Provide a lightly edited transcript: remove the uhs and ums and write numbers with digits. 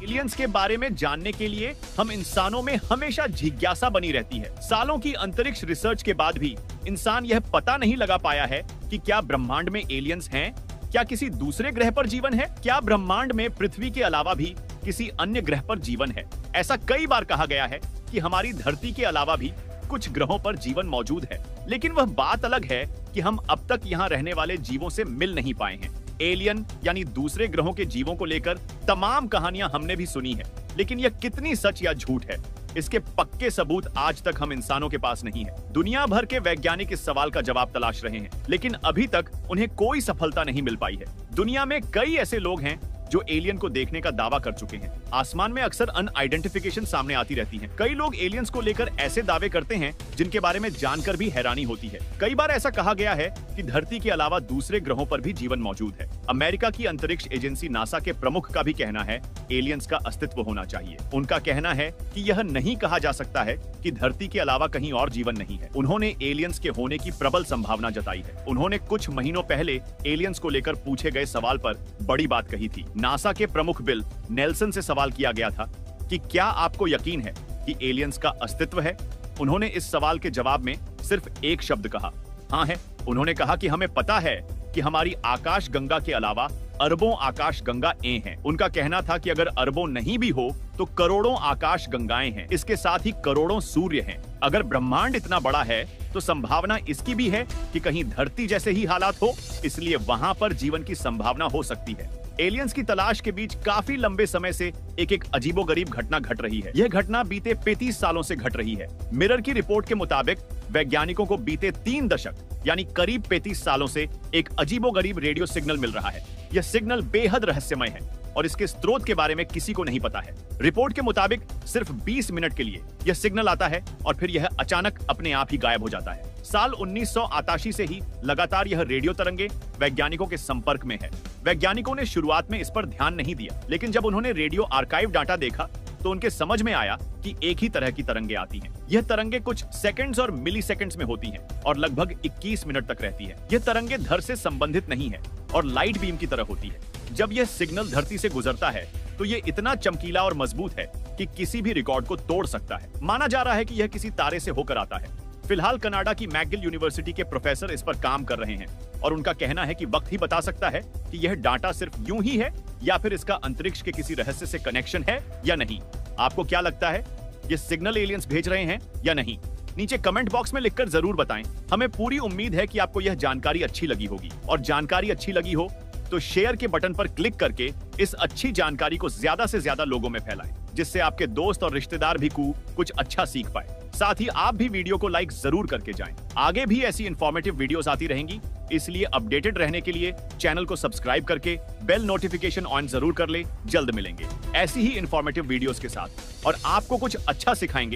Aliens के बारे में जानने के लिए हम इंसानों में हमेशा जिज्ञासा बनी रहती है। सालों की अंतरिक्ष रिसर्च के बाद भी इंसान यह पता नहीं लगा पाया है कि क्या ब्रह्मांड में एलियंस हैं? क्या किसी दूसरे ग्रह पर जीवन है? क्या ब्रह्मांड में पृथ्वी के अलावा भी किसी अन्य ग्रह पर जीवन है? ऐसा कई बार कहा गया है कि हमारी धरती के अलावा भी कुछ ग्रहों पर जीवन मौजूद है, लेकिन वह बात अलग है कि हम अब तक यहाँ रहने वाले जीवों से मिल नहीं पाए हैं। एलियन यानी दूसरे ग्रहों के जीवों को लेकर तमाम कहानियां हमने भी सुनी है, लेकिन यह कितनी सच या झूठ है, इसके पक्के सबूत आज तक हम इंसानों के पास नहीं है। दुनिया भर के वैज्ञानिक इस सवाल का जवाब तलाश रहे हैं, लेकिन अभी तक उन्हें कोई सफलता नहीं मिल पाई है। दुनिया में कई ऐसे लोग हैं जो एलियन को देखने का दावा कर चुके हैं। आसमान में अक्सर अनआइडेंटिफिकेशन सामने आती रहती है। कई लोग एलियंस को लेकर ऐसे दावे करते हैं जिनके बारे में जानकर भी हैरानी होती है। कई बार ऐसा कहा गया है कि धरती के अलावा दूसरे ग्रहों पर भी जीवन मौजूद है। अमेरिका की अंतरिक्ष एजेंसी नासा के प्रमुख का भी कहना है एलियंस का अस्तित्व होना चाहिए। उनका कहना है कि यह नहीं कहा जा सकता है कि धरती के अलावा कहीं और जीवन नहीं है। उन्होंने एलियंस के होने की प्रबल संभावना जताई है। उन्होंने कुछ महीनों पहले एलियंस को लेकर पूछे गए सवाल पर बड़ी बात कही थी। नासा के प्रमुख बिल नेल्सन से सवाल किया गया था कि क्या आपको यकीन है कि एलियंस का अस्तित्व है? उन्होंने इस सवाल के जवाब में सिर्फ एक शब्द कहा, हाँ है। उन्होंने कहा कि हमें पता है कि हमारी आकाश गंगा के अलावा अरबों आकाश गंगा हैं। उनका कहना था कि अगर अरबों नहीं भी हो तो करोड़ों आकाश गंगाएं हैं। इसके साथ ही करोड़ों सूर्य हैं। अगर ब्रह्मांड इतना बड़ा है तो संभावना इसकी भी है कि कहीं धरती जैसे ही हालात हो, इसलिए वहां पर जीवन की संभावना हो सकती है। एलियंस की तलाश के बीच काफी लंबे समय से एक अजीबोगरीब घटना घट रही है। यह घटना बीते 35 सालों से घट रही है। मिरर की रिपोर्ट के मुताबिक वैज्ञानिकों को बीते 3 दशक यानी करीब 35 सालों से एक अजीबोगरीब रेडियो सिग्नल मिल रहा है। यह सिग्नल बेहद रहस्यमय है और इसके स्रोत के बारे में किसी को नहीं पता है। रिपोर्ट के मुताबिक सिर्फ 20 मिनट के लिए यह सिग्नल आता है और फिर यह अचानक अपने आप ही गायब हो जाता है। साल 1988 से ही लगातार यह रेडियो तरंगे वैज्ञानिकों के संपर्क में है। वैज्ञानिकों ने शुरुआत में इस पर ध्यान नहीं दिया, लेकिन जब उन्होंने रेडियो आर्काइव डाटा देखा तो उनके समझ में आया कि एक ही तरह की तरंगे आती हैं। यह तरंगे कुछ सेकंड्स और मिली सेकंड्स में होती हैं और लगभग 21 मिनट तक रहती है। यह तरंगे धर से संबंधित नहीं है और लाइट बीम की तरह होती है। जब यह सिग्नल धरती से गुजरता है तो यह इतना चमकीला और मजबूत है कि किसी भी रिकॉर्ड को तोड़ सकता है। माना जा रहा है कि यह किसी तारे से होकर आता है। फिलहाल कनाडा की मैकगिल यूनिवर्सिटी के प्रोफेसर इस पर काम कर रहे हैं और उनका कहना है कि वक्त ही बता सकता है कि यह डाटा सिर्फ यूं ही है या फिर इसका अंतरिक्ष के किसी रहस्य से कनेक्शन है या नहीं। आपको क्या लगता है, ये सिग्नल एलियंस भेज रहे हैं या नहीं? नीचे कमेंट बॉक्स में लिखकर जरूर बताएं। हमें पूरी उम्मीद है कि आपको यह जानकारी अच्छी लगी होगी, और जानकारी अच्छी लगी हो तो शेयर के बटन पर क्लिक करके इस अच्छी जानकारी को ज्यादा से ज्यादा लोगों में फैलाएं, जिससे आपके दोस्त और रिश्तेदार भी कुछ अच्छा सीख पाए। साथ ही आप भी वीडियो को लाइक जरूर करके जाएं। आगे भी ऐसी इंफॉर्मेटिव वीडियोस आती रहेंगी, इसलिए अपडेटेड रहने के लिए चैनल को सब्सक्राइब करके बेल नोटिफिकेशन ऑन जरूर कर ले। जल्द मिलेंगे ऐसी ही इंफॉर्मेटिव वीडियोस के साथ, और आपको कुछ अच्छा सिखाएंगे